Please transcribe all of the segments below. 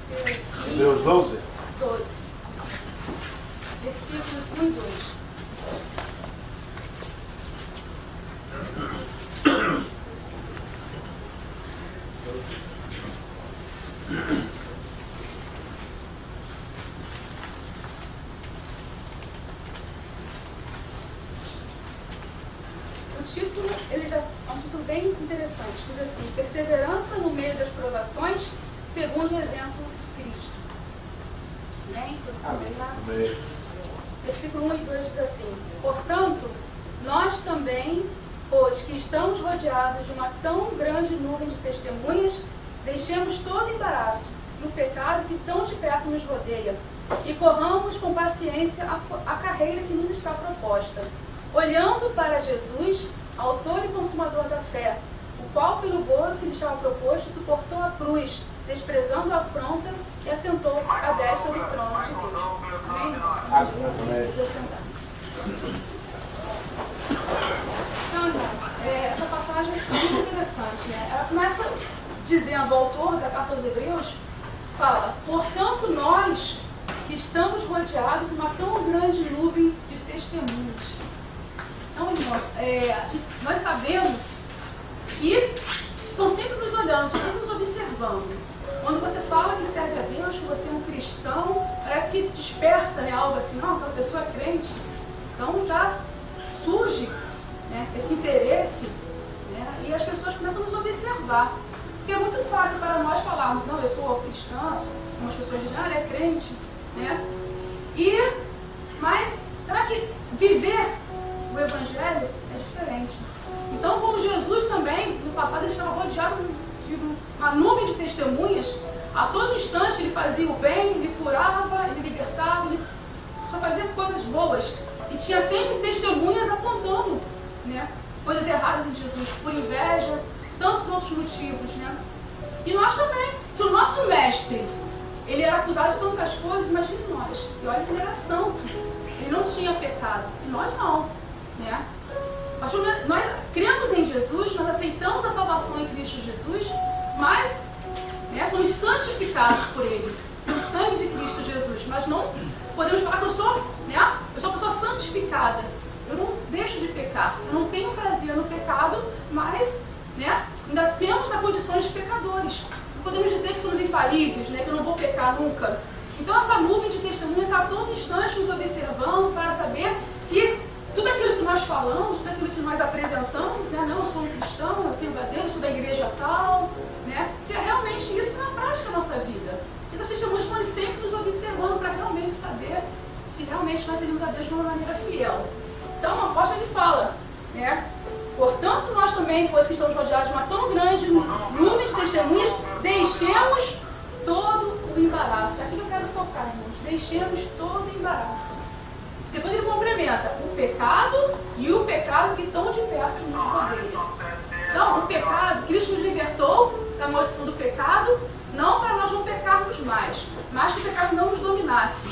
ser Hebreus 12. 12. Versículos 1 e 2. O título, ele já é um título bem interessante. Diz assim: perseverança no meio das provações, segundo o exemplo de Cristo. Amém? Amém. Versículo 1 e 2 diz assim: portanto, nós também, pois que estamos rodeados de uma tão grande nuvem de testemunhas, deixemos todo embaraço e o pecado que tão de perto nos rodeia, e corramos com paciência a carreira que nos está proposta, olhando para Jesus, autor e consumador da fé, o qual, pelo gozo que lhe estava proposto, suportou a cruz, desprezando a afronta, e assentou-se à destra do trono de Deus. Amém, irmãos? Amém. Vou sentar. Então, irmãos, essa passagem é muito interessante, né? Ela começa dizendo, o autor da carta aos Hebreus fala: portanto, nós que estamos rodeados de uma tão grande nuvem de testemunhas. Então, irmãos, nós sabemos que estão sempre nos olhando, estão sempre nos observando. Quando você fala que serve a Deus, que você é um cristão, parece que desperta, né, algo assim, não, aquela pessoa é crente. Então já surge, né, esse interesse, né, e as pessoas começam a nos observar. Porque é muito fácil para nós falarmos, não, eu sou cristã, algumas pessoas dizem, ele é crente, né? Mas será que viver o Evangelho é diferente? Então, como Jesus também, no passado, ele estava rodeado de uma nuvem de testemunhas, a todo instante ele fazia o bem, ele curava, ele libertava, ele só fazia coisas boas. E tinha sempre testemunhas apontando, né, coisas erradas em Jesus, por inveja, tantos outros motivos, né? E nós também. Se o nosso mestre, ele era acusado de tantas coisas, imagine nós. E olha que ele era santo. Ele não tinha pecado. E nós não, né? Nós cremos em Jesus, nós aceitamos a salvação em Cristo Jesus, mas, né, somos santificados por Ele, pelo sangue de Cristo Jesus. Mas não podemos falar que eu sou, né, eu sou uma pessoa santificada. Eu não deixo de pecar, eu não tenho prazer no pecado, mas, né, ainda temos na condição de pecadores. Não podemos dizer que somos infalíveis, né, que eu não vou pecar nunca. Então essa nuvem de testemunha está a todo instante nos observando para saber se tudo aquilo que nós falamos, tudo aquilo que nós apresentamos, né, não, eu sou um cristão, eu sirvo a Deus, eu sou da igreja tal, né, se é realmente isso na prática da nossa vida. Essas testemunhas estão sempre nos observando para realmente saber se realmente nós servimos a Deus de uma maneira fiel. Então o apóstolo ele fala, né, portanto nós também, pois que estamos rodeados de uma tão grande nuvem de testemunhas, deixemos todo o embaraço. É aqui que eu quero focar, irmãos. Deixemos todo o embaraço. Depois ele complementa o pecado e o pecado que tão de perto nos rodeia. Então, o pecado, Cristo nos libertou da maldição do pecado, não para nós não pecarmos mais, mas que o pecado não nos dominasse.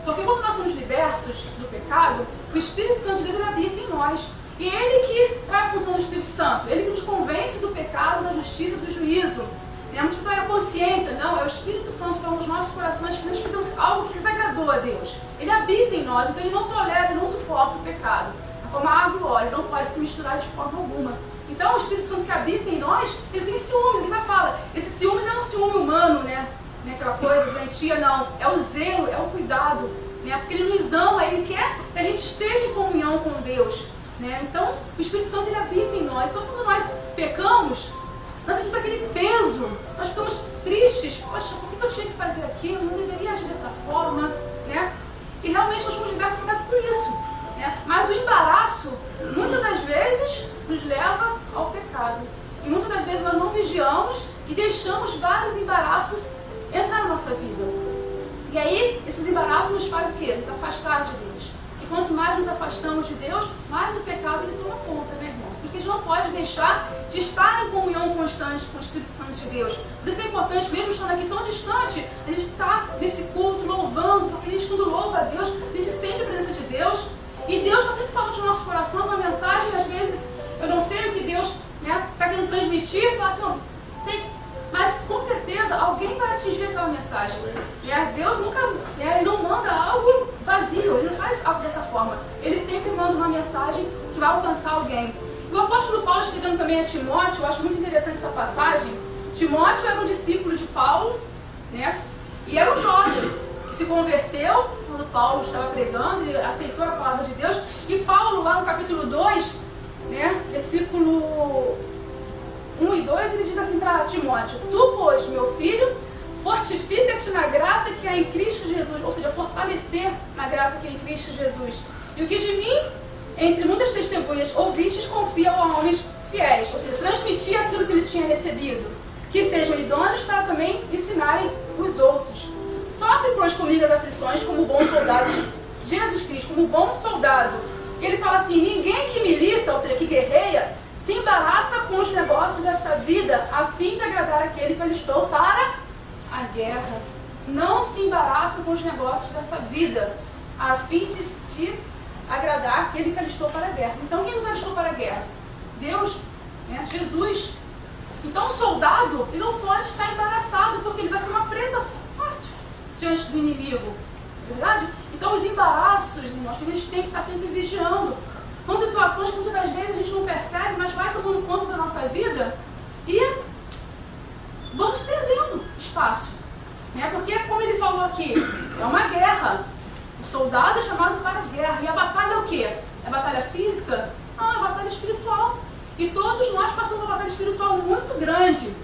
Porque quando nós somos libertos do pecado, o Espírito Santo de Deus ele habita em nós. E ele que, qual é a função do Espírito Santo? Ele que nos convence do pecado, da justiça e do juízo. Muitos que a consciência, não, é o Espírito Santo falando nos nossos corações que nós fizemos algo que desagradou a Deus. Ele habita em nós, então ele não tolera, ele não suporta o pecado. Como a água e o óleo, não pode se misturar de forma alguma. Então o Espírito Santo que habita em nós, ele tem ciúme, ele já fala. Esse ciúme não é um ciúme humano, né? Aquela coisa doentia, não. É o zelo, é o cuidado, né? Porque ele nos ama, ele quer que a gente esteja em comunhão com Deus, né? Então o Espírito Santo ele habita em nós. Então quando nós pecamos, nós temos aquele peso, nós ficamos tristes, poxa, por que eu tinha que fazer aquilo? Eu não deveria agir dessa forma, né? E realmente nós fomos libertos por isso, né? Mas o embaraço, muitas das vezes, nos leva ao pecado. E muitas das vezes nós não vigiamos e deixamos vários embaraços entrar na nossa vida. E aí, esses embaraços nos fazem o quê? Nos afastar de Deus. E quanto mais nos afastamos de Deus, mais o pecado ele toma conta, né, irmãos? Porque a gente não pode deixar de estar em comunhão constante com o Espírito Santo de Deus. Por isso que é importante, mesmo estando aqui tão distante, a gente estar nesse culto, louvando, porque a gente, quando louva a Deus, a gente sente a presença de Deus. E Deus está sempre falando nos nossos corações uma mensagem, e às vezes eu não sei o que Deus está querendo transmitir, eu falo assim, sei, mas com certeza certeza alguém vai atingir aquela mensagem. Deus nunca, Ele não manda algo vazio, Ele não faz algo dessa forma. Ele sempre manda uma mensagem que vai alcançar alguém. E o apóstolo Paulo, escrevendo também a Timóteo, eu acho muito interessante essa passagem. Timóteo era um discípulo de Paulo, e era um jovem que se converteu quando Paulo estava pregando, ele aceitou a palavra de Deus. E Paulo, lá no capítulo 2, versículo 1 e 2, ele diz assim para Timóteo: tu, pois, meu filho, fortifica-te na graça que há em Cristo Jesus, ou seja, fortalecer na graça que há em Cristo Jesus. E o que de mim, entre muitas testemunhas, ouvistes, confia a homens fiéis, ou seja, transmitir aquilo que ele tinha recebido, que sejam idôneos para também ensinarem os outros. Sofre, pois, comigo as aflições como bom soldado de Jesus Cristo, como bom soldado. Ele fala assim: ninguém que milita, ou seja, que guerreia, se embaraça com os negócios dessa vida, a fim de agradar aquele que alistou para a guerra. Não se embaraça com os negócios dessa vida, a fim de agradar aquele que alistou para a guerra. Então, quem nos alistou para a guerra? Deus, Jesus. Então, o soldado, ele não pode estar embaraçado, porque ele vai ser uma presa fácil diante do inimigo. Verdade? Então, os embaraços, irmãos, que a gente tem que estar sempre vigiando. São situações que muitas das vezes a gente não percebe, mas vai tomando conta da nossa vida e vamos perdendo espaço. Porque, como ele falou aqui, é uma guerra. O soldado é chamado para a guerra. E a batalha é o quê? É batalha física? Não, é batalha espiritual. E todos nós passamos uma batalha espiritual muito grande.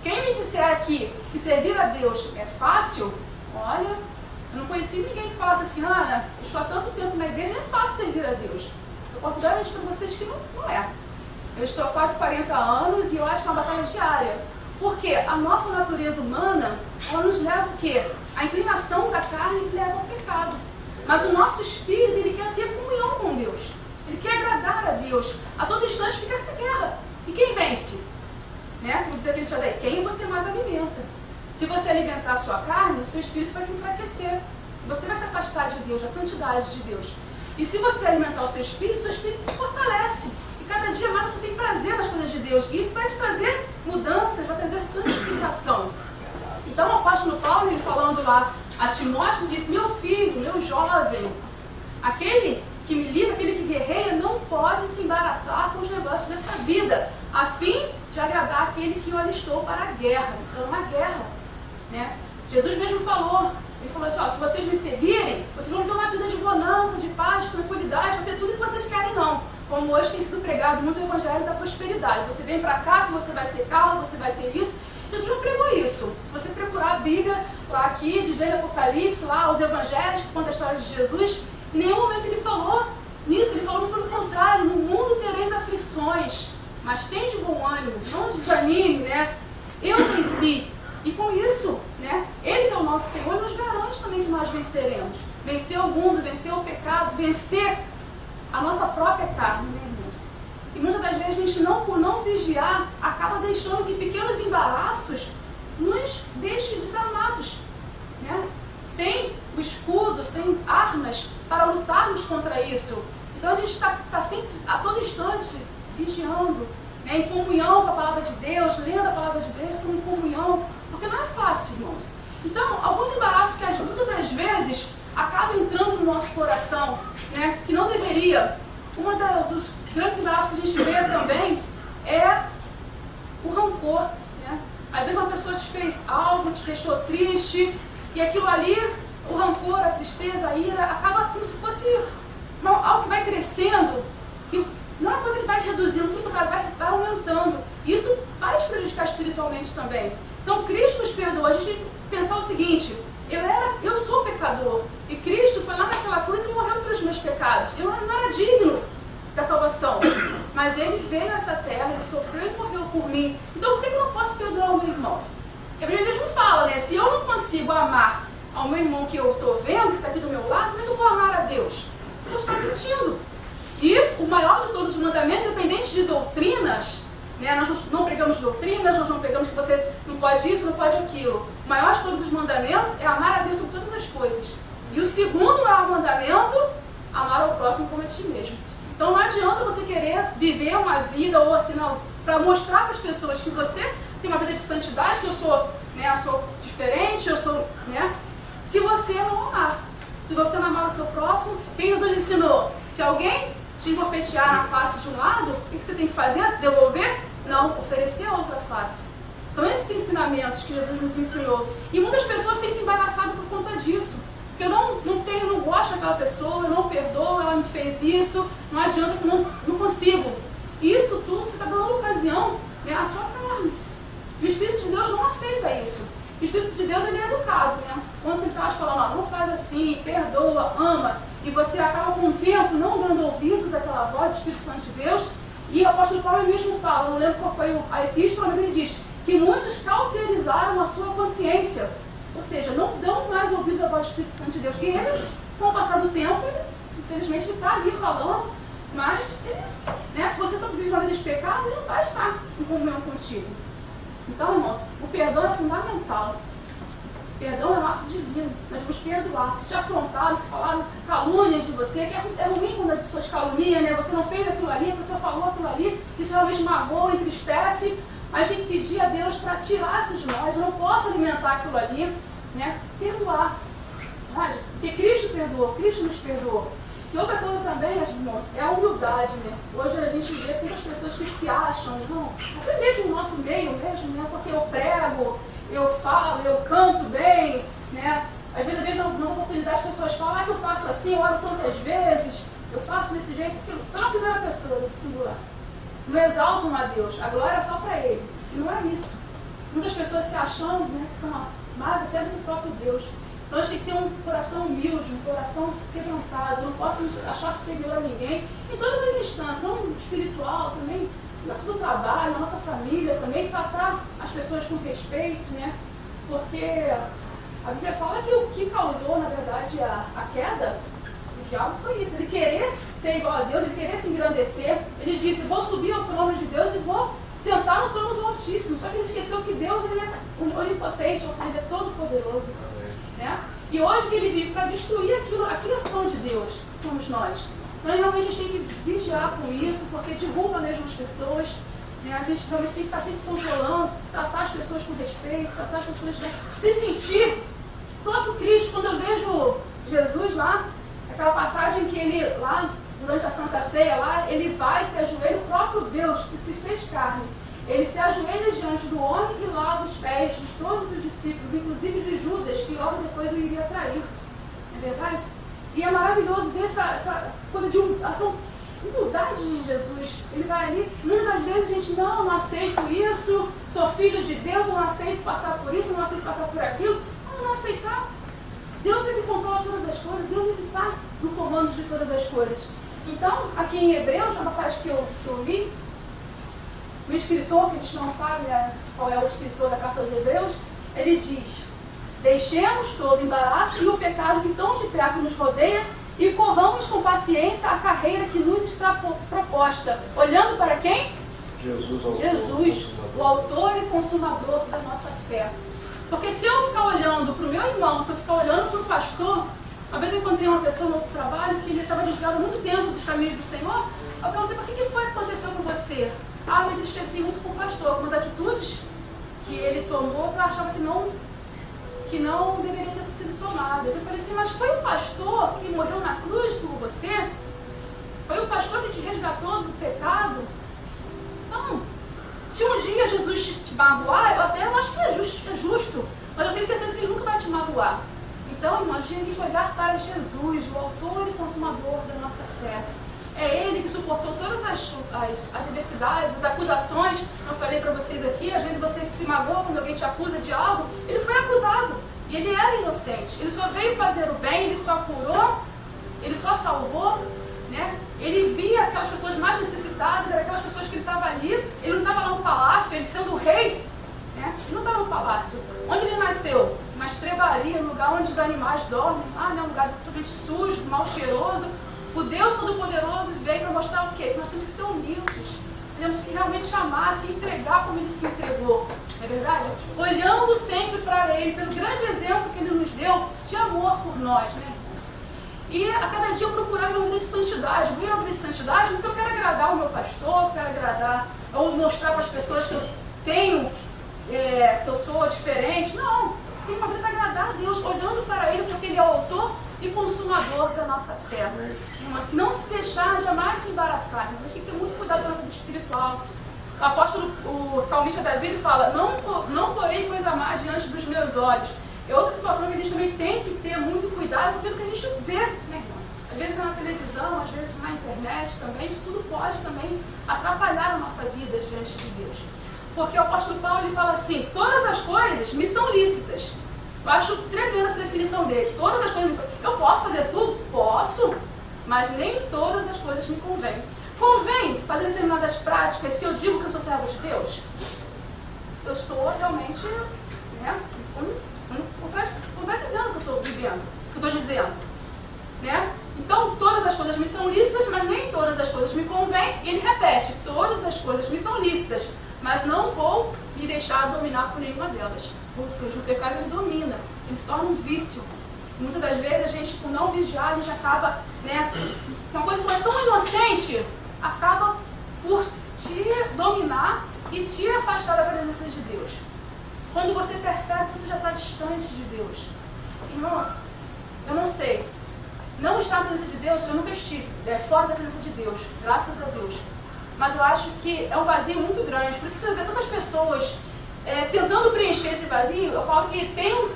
Quem me disser aqui que servir a Deus é fácil, olha, eu não conheci ninguém que falasse assim: Ana, eu estou há tanto tempo na igreja, não é fácil servir a Deus. Eu posso garantir para vocês que não é. Eu estou há quase 40 anos e eu acho que é uma batalha diária. Porque a nossa natureza humana, ela nos leva o quê? A inclinação da carne leva ao pecado. Mas o nosso espírito, ele quer ter comunhão com Deus. Ele quer agradar a Deus. A todo instante fica essa guerra. E quem vence? Como diz aquele tia daí, quem você mais alimenta. Se você alimentar a sua carne, o seu espírito vai se enfraquecer. Você vai se afastar de Deus, da santidade de Deus. E se você alimentar o seu espírito se fortalece. E cada dia mais você tem prazer nas coisas de Deus. E isso vai te trazer mudanças, vai trazer santificação. Então o apóstolo Paulo, ele falando lá a Timóteo, disse: meu filho, meu jovem, aquele que milita, aquele que guerreia, não pode se embaraçar com os negócios dessa vida, a fim de agradar aquele que o alistou para a guerra. Então, uma guerra. Jesus mesmo falou, ele falou assim: se vocês me seguirem, vocês vão viver uma vida de bonança, de paz, tranquilidade, vão ter tudo que vocês querem, não. Como hoje tem sido pregado muito o evangelho da prosperidade. Você vem para cá que você vai ter carro, você vai ter isso. Jesus não pregou isso. Se você procurar a Bíblia, lá aqui, de Gênesis, Apocalipse, lá os evangelhos que contam a história de Jesus, em nenhum momento ele falou nisso. Ele falou pelo contrário: no mundo tereis aflições, mas tem de bom ânimo, não desanime, eu venci. E com isso, Ele que é o nosso Senhor, nos garante também que nós venceremos. Vencer o mundo, vencer o pecado, vencer a nossa própria carne, irmãos? E muitas das vezes a gente, por não vigiar, acaba deixando que pequenos embaraços nos deixem desarmados, sem o escudo, sem armas para lutarmos contra isso. Então a gente está sempre, a todo instante, vigiando, em comunhão com a palavra de Deus, lendo a palavra de Deus, estamos em comunhão, porque não é fácil, irmãos. Então, alguns embaraços que muitas das vezes acabam entrando no nosso coração, que não deveria. Dos grandes embaraços que a gente vê também é o rancor. Às vezes uma pessoa te fez algo, te deixou triste, e aquilo ali, o rancor, a tristeza, a ira, acaba como se fosse algo que vai crescendo, e não é uma coisa que vai reduzindo, tudo vai aumentando. Isso vai te prejudicar espiritualmente também. Então, Cristo nos perdoou. A gente tem que pensar o seguinte: eu sou pecador, e Cristo foi lá naquela cruz e morreu pelos meus pecados. Eu não era digno da salvação, mas Ele veio nessa terra, Ele sofreu e morreu por mim. Então, por que eu não posso perdoar o meu irmão? A Bíblia mesmo fala, se eu não consigo amar ao meu irmão que eu estou vendo, que está aqui do meu lado, como é que eu vou amar a Deus? Eu estou mentindo. E o maior de todos os mandamentos, independente de doutrinas, nós não pregamos doutrinas, nós não pregamos que você não pode isso, não pode aquilo. O maior de todos os mandamentos é amar a Deus sobre todas as coisas. E o segundo maior mandamento, amar ao próximo como a ti mesmo. Então não adianta você querer viver uma vida ou assim, para mostrar para as pessoas que você tem uma vida de santidade, que eu sou a Se você não amar o seu próximo, quem Jesus ensinou? Se alguém te esbofetear na face de um lado, o que você tem que fazer? Devolver? Não, oferecer a outra face. São esses ensinamentos que Jesus nos ensinou. E muitas pessoas têm se embaraçado por conta disso. Porque eu não gosto daquela pessoa, eu não perdoo, ela me fez isso, não adianta que eu não consigo. E isso tudo você está dando ocasião, né, à sua carne. E o Espírito de Deus não aceita isso. O Espírito de Deus ele é educado, né? Quando ele está falando, não faz assim, perdoa, ama, e você acaba com o tempo não dando ouvidos àquela voz do Espírito Santo de Deus. E o apóstolo Paulo mesmo fala, não lembro qual foi a epístola, mas ele diz que muitos cauterizaram a sua consciência. Ou seja, não dão mais ouvidos à voz do Espírito Santo de Deus. E ele, com o passar do tempo, infelizmente, ele está ali falando, mas né, se você está vivendo uma vida de pecado, ele não vai estar em comunhão contigo. Então, irmãos, o perdão é fundamental. O perdão é um ato divino. Nós devemos perdoar. Se te afrontaram, se falaram calúnias de você, que é ruim quando as pessoas caluniam, né? Você não fez aquilo ali, a pessoa falou aquilo ali, isso realmente magoa, entristece. A gente tem que pedir a Deus para tirar isso de nós. Eu não posso alimentar aquilo ali, né? Perdoar. Verdade? Porque Cristo perdoou, Cristo nos perdoou. E outra coisa também, irmãos, é a humildade, né? Hoje a gente vê muitas pessoas que se acham, não, até mesmo no nosso meio mesmo, né? Porque eu prego, eu falo, eu canto bem, né? Às vezes eu vejo algumas oportunidades que as pessoas falam, que eu faço assim, eu oro tantas vezes, eu faço desse jeito, estou na primeira pessoa, no singular. Não exaltam a Deus, a glória é só para Ele. E não é isso. Muitas pessoas se achando, né, que são mais até do que o próprio Deus. Então a gente tem que ter um coração humilde, um coração quebrantado. Eu não posso nos achar superior a ninguém. Em todas as instâncias, não espiritual, também no trabalho, na nossa família, também tratar as pessoas com respeito, né? Porque a Bíblia fala que o que causou, na verdade, a queda, o diabo foi isso. Ele querer ser igual a Deus, ele querer se engrandecer. Ele disse, vou subir ao trono de Deus e vou sentar no trono do Altíssimo. Só que ele esqueceu que Deus ele é onipotente, ou seja, ele é todo poderoso. Né? E hoje que ele vive para destruir a criação de Deus, somos nós. Então realmente a gente tem que vigiar com isso, porque derruba mesmo as pessoas. Né? A gente realmente tem que estar sempre controlando, tratar as pessoas com respeito, tratar as pessoas se sentir. O próprio Cristo, quando eu vejo Jesus lá, aquela passagem que ele lá, durante a Santa Ceia lá, ele vai, se ajoelha, o próprio Deus que se fez carne. Ele se ajoelha diante do homem e lava os pés de todos os discípulos, inclusive de Judas, que logo depois o iria trair. Não é verdade? E é maravilhoso ver essa coisa de essa humildade de Jesus. Ele vai ali, muitas das vezes a gente não aceito isso, sou filho de Deus, eu não aceito passar por isso, eu não aceito passar por aquilo. Não aceitar. Deus ele controla todas as coisas, Deus ele está no comando de todas as coisas. Então, aqui em Hebreus, na passagem que eu li, o escritor, que a gente não sabe qual é o escritor da carta aos Hebreus, ele diz, deixemos todo o embaraço e o pecado que tão de perto nos rodeia e corramos com paciência a carreira que nos está proposta. Olhando para quem? Jesus, o autor e consumador da nossa fé. Porque se eu ficar olhando para o meu irmão, se eu ficar olhando para o pastor, uma vez eu encontrei uma pessoa no outro trabalho que ele estava desviado há muito tempo dos caminhos do Senhor. Eu perguntei, mas o que foi que aconteceu com você? Ah, eu me entristeci muito com o pastor, com as atitudes que ele tomou, que eu achava que não deveria ter sido tomadas. Eu falei assim, mas foi o pastor que morreu na cruz por você? Foi o pastor que te resgatou do pecado? Então, se um dia Jesus te magoar, eu até acho que é justo, mas eu tenho certeza que ele nunca vai te magoar. Então, irmãos, a gente tem que olhar para Jesus, o autor e consumador da nossa fé. É ele que suportou todas as adversidades, as acusações. Eu falei para vocês aqui, às vezes você se magoa quando alguém te acusa de algo. Ele foi acusado e ele era inocente. Ele só veio fazer o bem, ele só curou, ele só salvou, né? Ele via aquelas pessoas mais necessitadas, eram aquelas pessoas que ele estava ali. Ele não estava lá no palácio, ele sendo o rei, né? Ele não estava no palácio. Onde ele nasceu? Uma estrebaria, um lugar onde os animais dormem. Um lugar totalmente sujo, mal cheiroso. O Deus Todo-Poderoso veio para mostrar o quê? Que nós temos que ser humildes. Temos que realmente amar, se entregar como Ele se entregou. Não é verdade? Olhando sempre para Ele, pelo grande exemplo que Ele nos deu de amor por nós, né, irmãos? E a cada dia eu procurar uma vida de santidade. Eu vou uma vida de santidade porque eu quero agradar o meu pastor, eu quero agradar, ou mostrar para as pessoas que eu tenho, que eu sou diferente. Não, eu tenho uma vida para agradar a Deus, olhando para Ele, porque Ele é o autor e consumador da nossa fé. Irmãos, não se deixar jamais se embaraçar. A gente tem que ter muito cuidado com a nossa vida espiritual. O apóstolo, o salmista Davi, ele fala, não porém coisa má diante dos meus olhos. É outra situação que a gente também tem que ter muito cuidado com o que a gente vê, né, irmãos? Às vezes na televisão, às vezes na internet também, isso tudo pode também atrapalhar a nossa vida diante de Deus. Porque o apóstolo Paulo, ele fala assim, todas as coisas me são lícitas. Eu acho tremenda essa definição dele. Todas as coisas me são... Eu posso fazer tudo? Posso, mas nem todas as coisas me convêm. Convém fazer determinadas práticas se eu digo que eu sou servo de Deus? Eu estou realmente, né, contradizendo o que eu estou vivendo, o que eu estou dizendo, né? Então, todas as coisas me são lícitas, mas nem todas as coisas me convêm. E ele repete, todas as coisas me são lícitas, mas não vou me deixar dominar por nenhuma delas. Ou seja, o pecado ele domina, ele se torna um vício. Muitas das vezes a gente, por não vigiar, a gente acaba, né, uma coisa que é tão inocente, acaba por te dominar e te afastar da presença de Deus. Quando você percebe que você já está distante de Deus. Irmãos, eu não sei. Não estar na presença de Deus, eu nunca estive, fora da presença de Deus, graças a Deus. Mas eu acho que é um vazio muito grande. Por isso que você vê tantas pessoas tentando preencher esse vazio. Eu falo que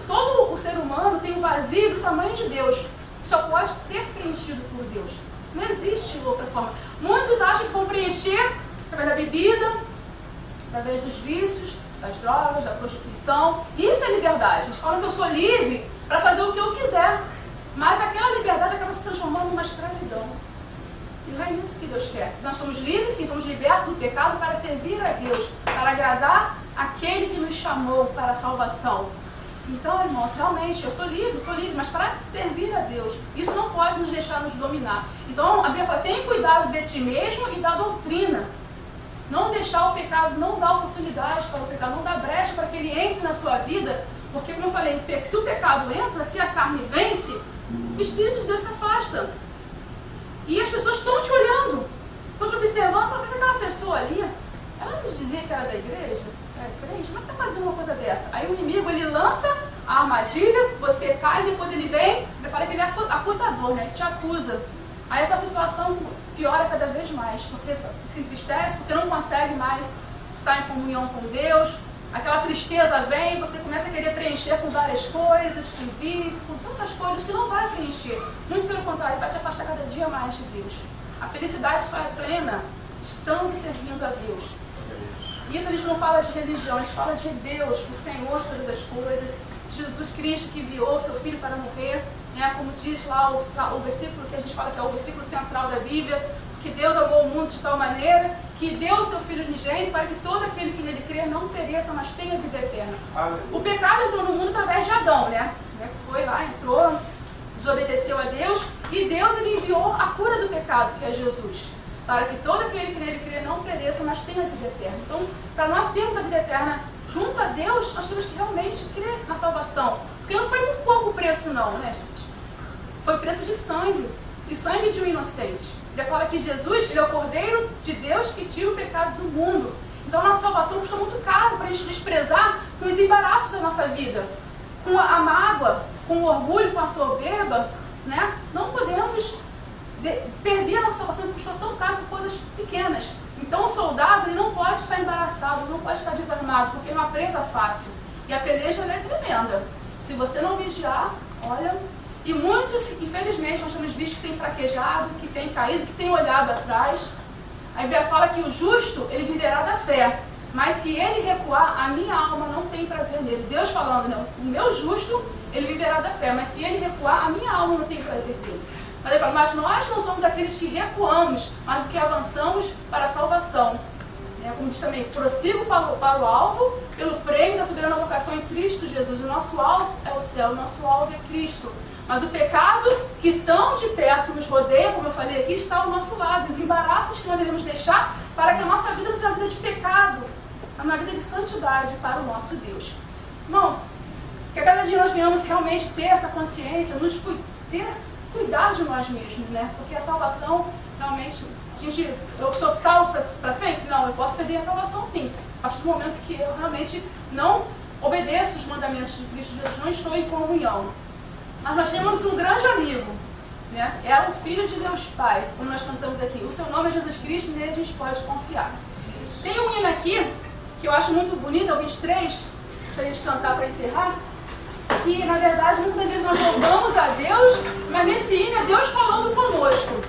todo o ser humano tem um vazio do tamanho de Deus, que só pode ser preenchido por Deus. Não existe outra forma. Muitos acham que vão preencher através da bebida, através dos vícios, das drogas, da prostituição. Isso é liberdade. Eles falam que eu sou livre para fazer o que eu quiser. Mas aquela liberdade acaba se transformando numa escravidão. E não é isso que Deus quer. Nós somos livres, sim, somos libertos do pecado para servir a Deus, para agradar aquele que nos chamou para a salvação. Então, irmãos, realmente, eu sou livre, mas para servir a Deus. Isso não pode nos deixar nos dominar. Então, a Bíblia fala, tenha cuidado de ti mesmo e da doutrina. Não deixar o pecado, não dar oportunidade para o pecado, não dar brecha para que ele entre na sua vida. Porque, como eu falei, se o pecado entra, se a carne vence, o Espírito de Deus se afasta. E as pessoas estão te olhando, estão te observando, mas aquela pessoa ali, ela nos dizia que era da igreja, era crente, como é que está fazendo uma coisa dessa? Aí o inimigo, ele lança a armadilha, você cai, depois ele vem, eu falei que ele é acusador, né? Ele te acusa. Aí a tua situação piora cada vez mais, porque se entristece, porque não consegue mais estar em comunhão com Deus. Aquela tristeza vem, você começa a querer preencher com várias coisas, com vício, com tantas coisas que não vai preencher. Muito pelo contrário, vai te afastar cada dia mais de Deus. A felicidade só é plena estando e servindo a Deus. E isso a gente não fala de religião, a gente fala de Deus, o Senhor de todas as coisas, Jesus Cristo que enviou seu Filho para morrer, né? Como diz lá o versículo que a gente fala que é o versículo central da Bíblia, que Deus amou o mundo de tal maneira que deu o seu Filho unigênito para que todo aquele que nele crer não pereça, mas tenha vida eterna. O pecado entrou no mundo através de Adão, né? Foi lá, entrou, desobedeceu a Deus, e Deus ele enviou a cura do pecado, que é Jesus, para que todo aquele que nele crer não pereça, mas tenha vida eterna. Então, para nós termos a vida eterna junto a Deus, nós temos que realmente crer na salvação. Porque não foi muito pouco o preço não, né, gente? Foi o preço de sangue de um inocente. Ele fala que Jesus, ele é o Cordeiro de Deus que tira o pecado do mundo. Então a nossa salvação custou muito caro para a gente desprezar com os embaraços da nossa vida. Com a mágoa, com o orgulho, com a soberba, né? Não podemos perder a nossa salvação que custou tão caro por coisas pequenas. Então o soldado ele não pode estar embaraçado, não pode estar desarmado, porque é uma presa fácil. E a peleja ela é tremenda. Se você não vigiar, olha... E muitos, infelizmente, nós temos visto que tem fraquejado, que tem caído, que tem olhado atrás. A Bíblia fala que o justo, ele viverá da fé. Mas se ele recuar, a minha alma não tem prazer nele. Deus falando, não, o meu justo, ele viverá da fé. Mas se ele recuar, a minha alma não tem prazer nele. Mas ele fala, mas nós não somos daqueles que recuamos, mas do que avançamos para a salvação. Como diz também, prossigo para o alvo, pelo prêmio da soberana vocação em Cristo Jesus. O nosso alvo é o céu, o nosso alvo é Cristo. Mas o pecado que tão de perto nos rodeia, como eu falei aqui, está ao nosso lado. Os embaraços que nós devemos deixar para que a nossa vida não seja uma vida de pecado, uma vida de santidade para o nosso Deus. Irmãos, que a cada dia nós venhamos realmente ter essa consciência, ter cuidar de nós mesmos, né? Porque a salvação, realmente, eu sou salvo para sempre? Não, eu posso perder a salvação sim. A partir do momento que eu realmente não obedeço os mandamentos de Cristo Jesus, não estou em comunhão. Mas nós temos um grande amigo, né? É o Filho de Deus Pai, como nós cantamos aqui. O seu nome é Jesus Cristo, nele a gente pode confiar. Tem um hino aqui, que eu acho muito bonito, é o 23, gostaria de cantar para encerrar, que na verdade muitas vezes nós louvamos a Deus, mas nesse hino é Deus falando conosco.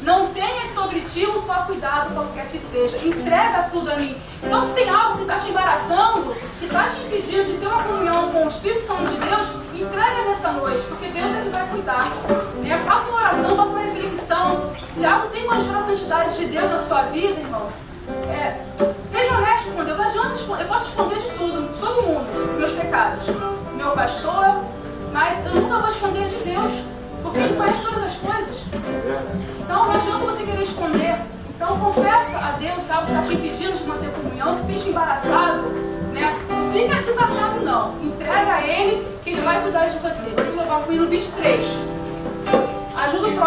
Não tenhas sobre ti um só cuidado, qualquer que seja. Entrega tudo a mim. Então, se tem algo que está te embaraçando, que está te impedindo de ter uma comunhão com o Espírito Santo de Deus, entrega nessa noite, porque Deus é que vai cuidar. Né? Faça uma oração, faça uma reflexão. Se algo tem manchado a santidade de Deus na sua vida, irmãos, seja honesto com Deus. Não adianta, eu posso esconder de tudo, de todo mundo, meus pecados. Meu pastor, mas eu nunca vou esconder de Deus, porque Ele conhece todas as coisas. Então não adianta você querer esconder. Então confessa a Deus se algo está te impedindo de manter comunhão, se tem te embaraçado, né? Não fica desafiado não. Entrega a Ele que Ele vai cuidar de você. Vamos louvar com o hino 23. Ajuda o próximo.